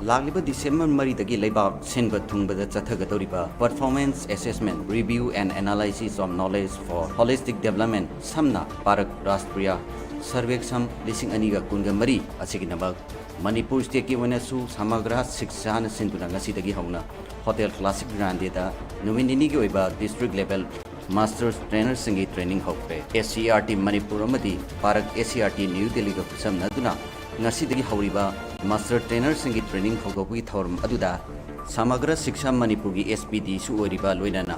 Lagliba December Maridagi Labak Sinba Tungbada Chathagaturiba Performance Assessment Review and Analysis of Knowledge for Holistic Development Samna Parak Rastriya Sarveksam Lising Aniga Kungamari Asiginabak Manipur State Wanasu Samagra Siksana Sinduna Nasidagi Hona Hotel Classic Grandeta Numinini District Level Masters Trainer Singi Training Hope SCRT Manipur Amadi Parak SCRT New Delhi Kusam Naduna Nasidagi Hauriba Master Trainer Singi Training Hogopi Thorm Aduda Samagra Siksha Manipugi SPD Suoriba Luinana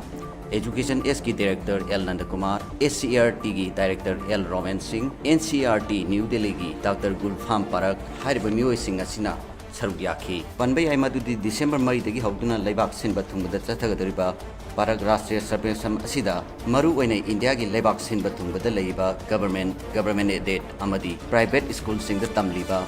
Education SK Director L Nandakumar SCRT Gi Director L Roman Singh NCRT New Delhi Gi Dr. Gulfam Parak Hariba Miyoi Singh Asina Sarugaki Panbay Aimadu December Maridagi Hauduna Laibak Sinba Tungada Chathagadariba Parak Rastriya Sarveksam Asida Maru Wene India Gi Laibak Sinba Tungada Laiba Government Aided Amadi Private School Sing the Tamliba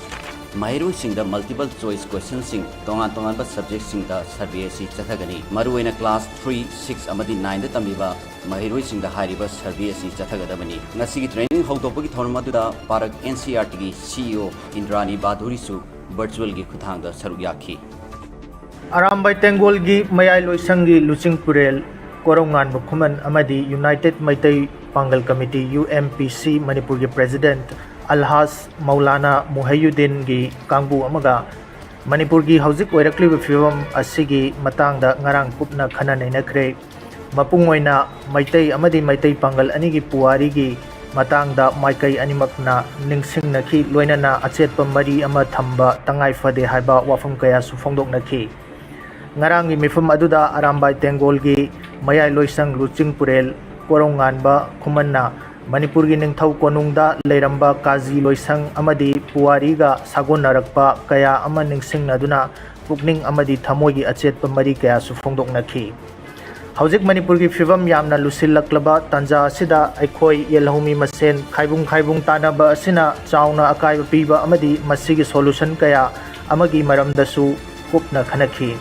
Mahiru Sing the multiple choice questions sing Tongan ba subject sing the survey si Chathagani Maru Wene class 3, 6 Amadi 9 the Tamliba Mahiru Sing the Hariba survey si Chathagadamani Nasi training Hautopi Thormaduda Parak NCRT Gi CEO Indrani Badhurisu Virtual Gi Kuthanga Saruyaki Arambai Tengol gi Mayai Loisangi Lucing Purel Korongan Bukuman Amadi United Maitai Pangal Committee UMPC Manipur gi President Alhas Maulana Muhayyuddin gi Kangbu Amaga Manipur gi Hauzik Oirakli Fivam Asigi Matangda Ngarang Kupna Khana Nainakre Mapungoina Maitai Amadi Maitai Pangal Anigi Puari gi Matangda Maikai Animakna Ningsing Naki Loinana Achetpa Mari Ama Thamba Tangai Fade Haiba Wafam Kaya Sufongdok Naki Ngarangi Mifum Aduda Arambai Tengolgi Mayai Loisang Lucing Purel Korongan ba Kumanna Manipur gi Ningthau Konungda Leiramba Kazi Loisang Amadi Puariga Sagon Narakpa Kaya Ama Ningsing Naduna Pukning Amadi Thamogi Achetpa Mari Kaya Sufongdok Naki Hauzik Manipur gi Fivam Yamna Lusillaklaba Tanja Sida Aikoi Yelhumi Masen Khaibung Tanaba Asina Chauna Akai Piba Amadi Masigi Solution Kaya Amagi Maramdasu Kupna Khanaki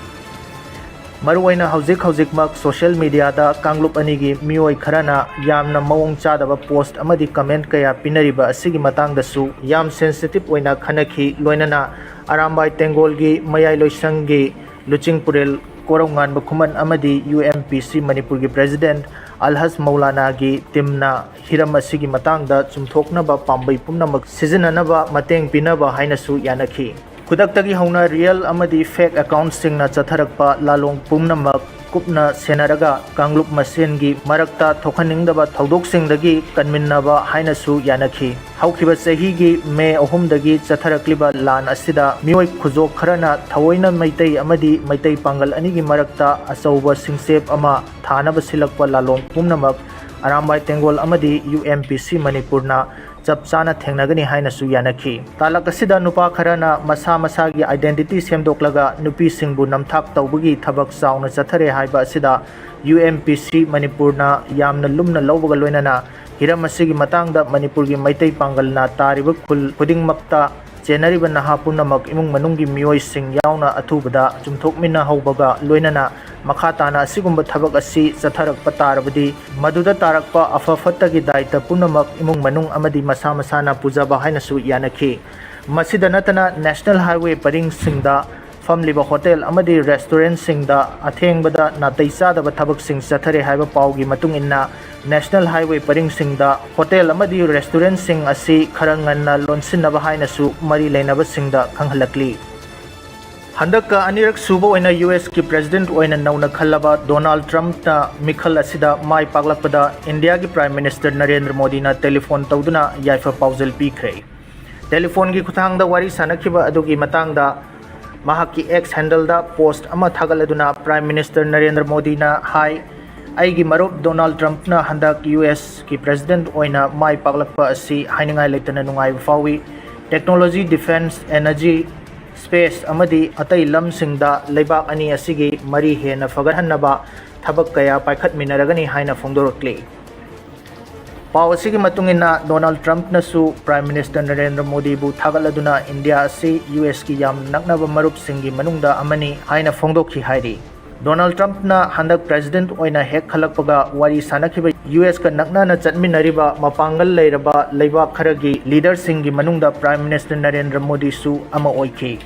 Maruwaina Hauzik Mak social media da Kanglup Anigi Mioi Kharana Yamna Mawong Chadaba post Amadi comment Kaya Pinariba Asigi Matangdasu Yam sensitive Oina Khanaki Loinana Arambai Tengolgi Mayai Loisangi Lucing Purel Korongan Bakuman Amadi UMPC Manipur gi President Alhas Maulana gi Timna Hiram Asigi Matangda Chumthoknaba Pambai Pumnamak Sizinanaba Mateng Pinaba Hainasu Yanaki Kudaktagi Hauna real Amadi fake account singna Chatharakpa Lalong Pumnamak Kupna Senaraga Kanglup Masengi Marakta Thokaningdaba Thaudok Singdagi Kanminnaba Hainasu Yanaki Haukiba Sahigi Me Ohumdagi Chatharakliba Lan Asida Mioi Khuzo Kharana Thawoina Maitai Amadi Maitai Pangal Anigi Marakta Asauba Singsep Ama Thanaba Silakpa Lalong Pumnamak Arambai Tengol Amadi UMPC Manipurna Chapchana Thengnagani Hainasu Yanaki Talakasida Nupa Kharana Masagi identity Semdoklaga Nupi Singbu Namthak Taubugi Thabak Sauna Chathare Haiba Sida UMPC Manipurna Yamna Lumna Lobaga Loinana Hiramasigi Matangda Manipur gi Maitai Pangalna Tariba Khul Puding Makta Chenariba Nahapunamak Imung Manungi Mioi Sing Yauna Athubada Chumthokmina Haubaga Loinana Makhatana Sigumba Thabak Asi Chatharak Patarabadi Maduda Tarakpa Afafatagi Daita Punamak Imung Manung Amadi Masana Pujaba Hainasu Yanaki Masida Natana National Highway Paring Singda Famliba Hotel Amadi Restaurant Singda Athengbada Nataisa da Thabak Sing Chathare Haiba Paugi Matung Inna National Highway Paring Singda Hotel Amadi Restaurant Sing Asi Kharanganna Lonsinaba Hainasu Mari Leinaba Singda Khanghalakli Handaka Anirak Suba Oina US ki President Oina Nauna Khallaba Donald Trump na Mikhal Asida Mai Paglakpada India ki Prime Minister Narendra Modi na telephone tawduna Yaifa Pausel Pikre Telephone ki Kuthangda Wari Sanakiba Adugi Matangda Mahaki X handle da post ama thagaladuna Prime Minister Narendra Modi na Hai Aigi Marup Donald Trump na Handak US ki President Oina Mai Paglakpa Asi Hainingai Leitana Nungai Fawi Technology Defense Energy Space Amadi Atai Lam Singda Leibak Ani Asigi Mari Hena Fagarhanaba Thabak Kaya Paikhat Minaragani Haina Fongdorokli Pau Asigi Matungina Donald Trump Nasu Prime Minister Narendra Modi Bu Thagaladuna India Asi US ki Yam Naknaba Marup Singi Manungda Amani Haina Fongdokhi Hairi Donald Trump na Handak President Oina Hek Khalakpaga Wari Sanakiba US ka Nakna na Chatminariba Mapangal Leiraba Leibak Kharagi Leader Singi Manungda Prime Minister Narendra Modi Su Ama Oiki